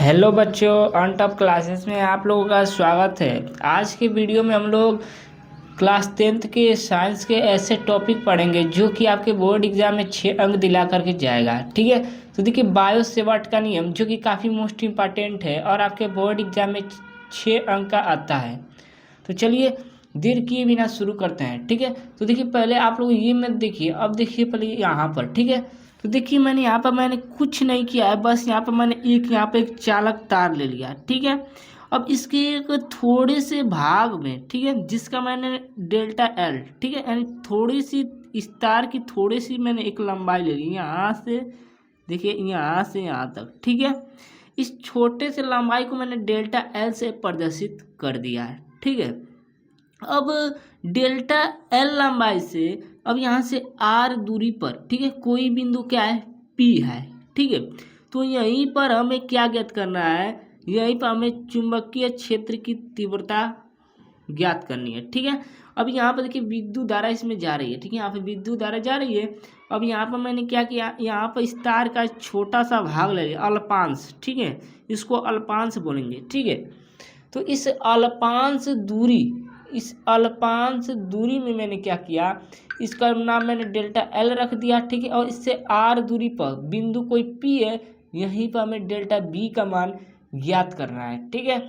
Hello बच्चों, on top classes में आप लोगों का स्वागत है। आज के वीडियो में हम लोग क्लास 10th के साइंस के ऐसे टॉपिक पढ़ेंगे जो कि आपके बोर्ड एग्जाम में 6 अंक दिला करके जाएगा। ठीक है, तो देखिए बायो सेवर्ट का नियम जो कि काफ़ी मोस्ट इम्पॉर्टेंट है और आपके बोर्ड एग्जाम में 6 अंक का आता है। तो चलिए देर किए बिना शुरू करते हैं। ठीक है, तो देखिए पहले आप लोग ये मत देखिए, अब देखिए पहले यहाँ पर। ठीक है, तो देखिए मैंने कुछ नहीं किया है, बस यहाँ पर मैंने यहाँ पे एक चालक तार ले लिया। ठीक है, अब इसके एक थोड़े से भाग में, ठीक है, जिसका मैंने डेल्टा एल, ठीक है, यानी थोड़ी सी इस तार की थोड़ी सी मैंने एक लंबाई ले ली यहाँ से, देखिए यहाँ से यहाँ तक। ठीक है, इस छोटे से लंबाई को मैंने डेल्टा एल से प्रदर्शित कर दिया है। ठीक है, अब डेल्टा एल लंबाई से अब यहाँ से आर दूरी पर, ठीक है, कोई बिंदु क्या है, पी है। ठीक है, तो यहीं पर हमें क्या ज्ञात करना है, यहीं पर हमें चुंबकीय क्षेत्र की तीव्रता ज्ञात करनी है। ठीक है, अब यहाँ पर देखिए विद्युत धारा इसमें जा रही है। ठीक है, यहाँ पे विद्युत धारा जा रही है। अब यहाँ पर मैंने क्या किया, यहाँ पर इस तार का छोटा सा भाग ले लिया, अल्पांश। ठीक है, इसको अल्पांश बोलेंगे। ठीक है, तो इस अल्पांश दूरी में मैंने क्या किया, इसका नाम मैंने डेल्टा एल रख दिया। ठीक है, और इससे आर दूरी पर बिंदु कोई पी है, यहीं पर हमें डेल्टा बी का मान ज्ञात करना है। ठीक है,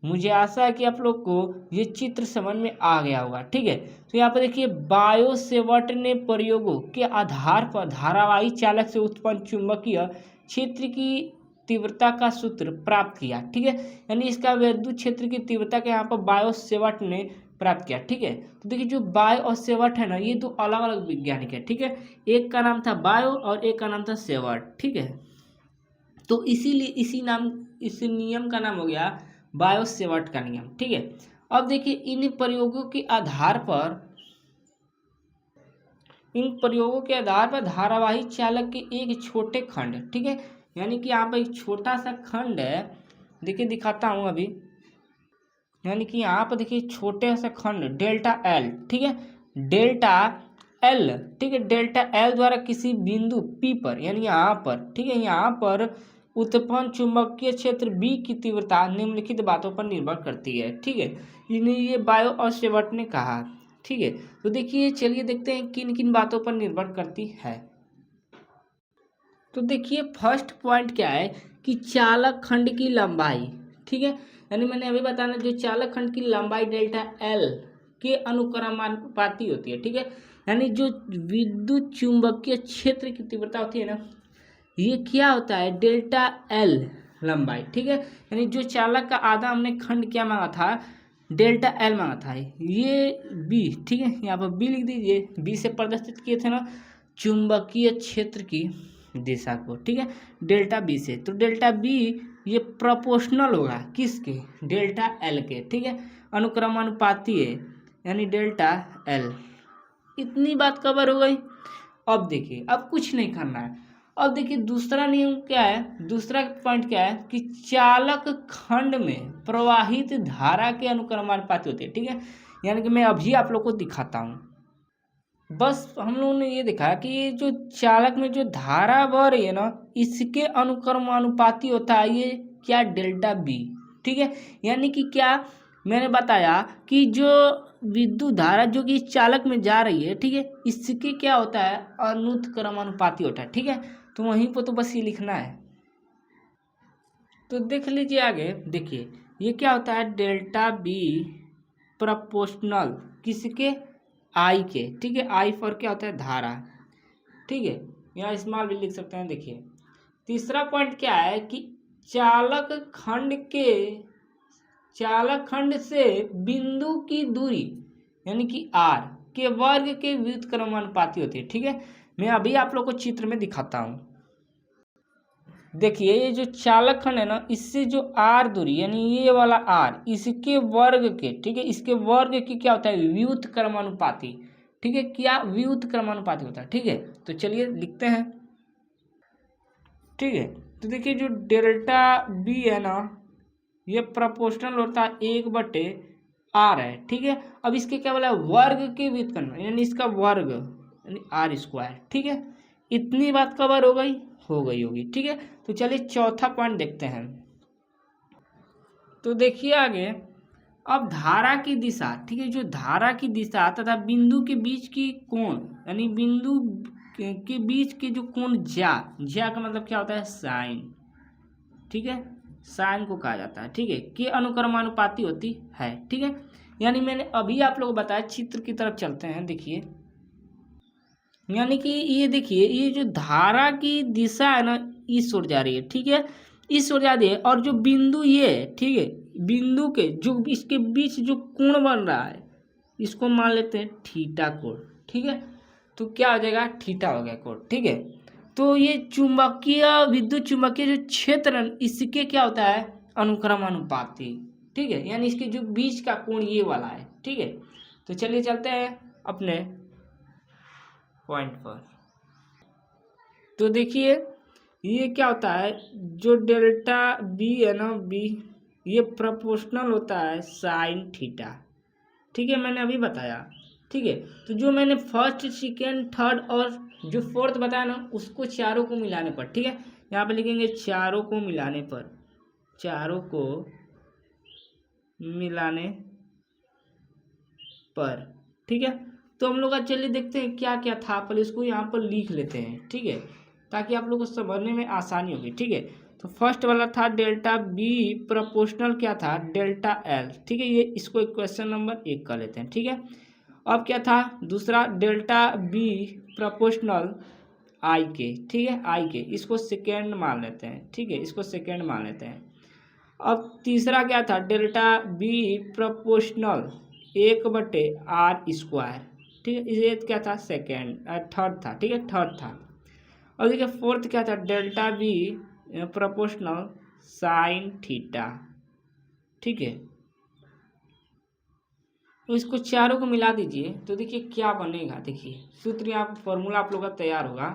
मुझे आशा है कि आप लोग को ये चित्र समझ में आ गया होगा। ठीक है, तो यहाँ पर देखिए बायो सेवर्ट ने प्रयोगों के आधार पर धारावाही चालक से उत्पन्न चुंबकीय क्षेत्र की तीव्रता का सूत्र प्राप्त किया। ठीक है, यानी इसका विद्युत क्षेत्र की तीव्रता के यहाँ पर बायो सेवर्ट ने प्राप्त किया। ठीक है, तो देखिए जो बायो और सेवर्ट है ना, ये दो अलग अलग वैज्ञानिक है। ठीक है, एक का नाम था बायो और एक का नाम था सेवर्ट। ठीक है, तो इसीलिए इस नियम का नाम हो गया बायो सेवर्ट का नियम। ठीक है, अब देखिए इन प्रयोगों के आधार पर धारावाही चालक के एक छोटे खंड, ठीक है, यानी कि यहाँ पर एक छोटा सा खंड है, देखिए दिखाता हूँ अभी, यानी कि यहाँ पर देखिए छोटे सा खंड डेल्टा एल। ठीक है, डेल्टा एल, ठीक है, डेल्टा एल द्वारा किसी बिंदु पी पर, यानी यहाँ पर, ठीक है, यहाँ पर उत्पन्न चुंबकीय क्षेत्र बी की तीव्रता निम्नलिखित बातों पर निर्भर करती है। ठीक है, इन्हें ये बायो और सेवर्ट ने कहा। ठीक है, तो देखिए चलिए देखते हैं किन किन बातों पर निर्भर करती है। तो देखिए फर्स्ट पॉइंट क्या है कि चालक खंड की लंबाई। ठीक है, यानी मैंने अभी बताना, जो चालक खंड की लंबाई डेल्टा एल के अनुक्रमानुपाती होती है। ठीक है, यानी जो विद्युत चुंबकीय क्षेत्र की तीव्रता होती है ना, ये क्या होता है, डेल्टा एल लंबाई। ठीक है, यानी जो चालक का आधा हमने खंड क्या मांगा था, डेल्टा एल मांगा था, ये बी। ठीक है, यहाँ पर बी लिख दीजिए, बी से प्रदर्शित किए थे ना चुंबकीय क्षेत्र की दिशा को। ठीक है, डेल्टा बी से, तो डेल्टा बी ये प्रोपोर्शनल होगा किसके, डेल्टा एल के। ठीक है, अनुक्रमानुपाती है, यानी डेल्टा एल। इतनी बात कवर हो गई। अब देखिए अब कुछ नहीं करना है। अब देखिए दूसरा नियम क्या है, दूसरा पॉइंट क्या है कि चालक खंड में प्रवाहित धारा के अनुक्रमानुपाती होती है। ठीक है, यानी कि मैं अभी आप लोग को दिखाता हूँ। बस हम लोगों ने ये देखा कि ये जो चालक में जो धारा बह रही है ना, इसके अनुक्रमानुपाती होता है ये क्या, डेल्टा बी। ठीक है, यानी कि क्या मैंने बताया कि जो विद्युत धारा जो कि इस चालक में जा रही है, ठीक है, इसके क्या होता है, अनुक्रमानुपाती होता है। ठीक है, तो वहीं पर तो बस ये लिखना है। तो देख लीजिए आगे, देखिए ये क्या होता है, डेल्टा बी प्रोपोर्शनल किसके, आई के। ठीक है, आई फॉर क्या होता है, धारा। ठीक है, यहाँ स्मॉल भी लिख सकते हैं। देखिए तीसरा पॉइंट क्या है कि चालक खंड से बिंदु की दूरी, यानी कि आर के वर्ग के व्युत्क्रमानुपाती होती है। ठीक है, मैं अभी आप लोग को चित्र में दिखाता हूँ। देखिए ये जो चालक खंड है ना, इससे जो आर दूरी, यानी ये वाला आर, इसके वर्ग के, ठीक है, इसके वर्ग की क्या होता है, व्युत्क्रमानुपाती। ठीक है, क्या व्युत्क्रमानुपाती होता है। ठीक है, तो चलिए लिखते हैं। ठीक है, तो देखिए जो डेल्टा बी है ना, ये प्रोपोर्शनल होता है 1/r है। ठीक है, अब इसके क्या बोला, वर्ग के व्युत्क्रम, यानी इसका वर्ग, यानी आर स्क्वायर। ठीक है, इतनी बात कवर हो गई होगी। ठीक है, तो चलिए चौथा पॉइंट देखते हैं। तो देखिए आगे, अब धारा की दिशा, ठीक है, जो धारा की दिशा तथा बिंदु के बीच की कोण, यानी बिंदु के बीच के जो कोण ज्या का मतलब क्या होता है, साइन, ठीक है, साइन को कहा जाता है, ठीक है, के अनुक्रमानुपाती होती है, ठीक है। यानी मैंने अभी आप लोगों को बताया, चित्र की तरफ चलते हैं, देखिए, यानी कि ये देखिए, ये जो धारा की दिशा है ना, इस ओर जा रही है, ठीक है, इस ओर जा रही है, और जो बिंदु ये, ठीक है, बिंदु के जो इसके बीच जो कोण बन रहा है, इसको मान लेते हैं थीटा कोण, ठीक है। तो क्या हो जाएगा, थीटा हो गया कोण, ठीक है। तो ये चुंबकीय, विद्युत चुंबकीय जो क्षेत्र, इसके क्या होता है, अनुक्रमानुपाती, ठीक है, यानी इसके जो बीच का कोण ये वाला है, ठीक है। तो चलिए चलते हैं अपने पॉइंट पर। तो देखिए, ये क्या होता है, जो डेल्टा बी है ना, बी, ये प्रोपोर्शनल होता है साइन थीटा, ठीक है, मैंने अभी बताया, ठीक है। तो जो मैंने फर्स्ट, सेकेंड, थर्ड और जो फोर्थ बताया ना, उसको चारों को मिलाने पर, ठीक है, यहाँ पे लिखेंगे चारों को मिलाने पर, चारों को मिलाने पर, ठीक है। तो हम लोग आज चलिए देखते हैं क्या क्या था, पहले इसको यहाँ पर लिख लेते हैं, ठीक है, ताकि आप लोग को समझने में आसानी होगी, ठीक है। तो फर्स्ट वाला था डेल्टा बी प्रोपोर्शनल क्या था, डेल्टा एल, ठीक है, ये इसको क्वेश्चन नंबर 1 कर लेते हैं, ठीक है। अब क्या था दूसरा, डेल्टा बी प्रोपोर्शनल आई के, ठीक है, आई के, इसको सेकेंड मान लेते हैं, ठीक है, इसको सेकेंड मान लेते हैं। अब तीसरा क्या था, डेल्टा बी प्रोपोर्शनल 1/r², ठीक है, ये क्या था, सेकेंड, थर्ड था, ठीक है, थर्ड था। और देखिए फोर्थ क्या था, delta B proportional sine theta, ठीक है। तो इसको चारों को मिला दीजिए, तो देखिए क्या बनेगा, देखिए सूत्र यहाँ फॉर्मूला आप लोग का तैयार होगा।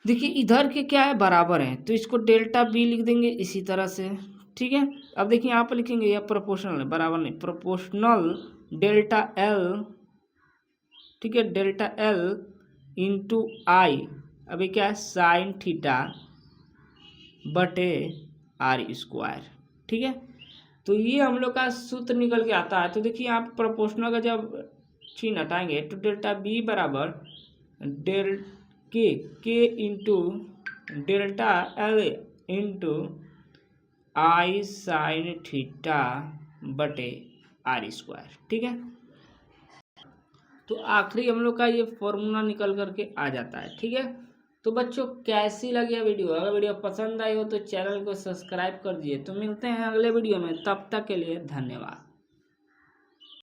देखिए इधर के क्या है, बराबर है, तो इसको डेल्टा बी लिख देंगे इसी तरह से, ठीक है। अब देखिए यहाँ पर लिखेंगे, यह प्रोपोर्शनल है, बराबर नहीं, प्रोपोर्शनल डेल्टा एल, ठीक है, डेल्टा एल इंटू आई, अभी क्या है, साइन थीटा बटे r², ठीक है। तो ये हम लोग का सूत्र निकल के आता है। तो देखिए आप प्रोपोर्शनल का जब चिन्ह हटाएंगे, तो डेल्टा बी बराबर डेल के इंटू डेल्टा एल इंटू आई साइन थीटा बटे r², ठीक है। तो आखिरी हम लोग का ये फॉर्मूला निकल करके आ जाता है, ठीक है। तो बच्चों कैसी लगी है वीडियो, अगर वीडियो पसंद आई हो तो चैनल को सब्सक्राइब कर दीजिए। तो मिलते हैं अगले वीडियो में, तब तक के लिए धन्यवाद।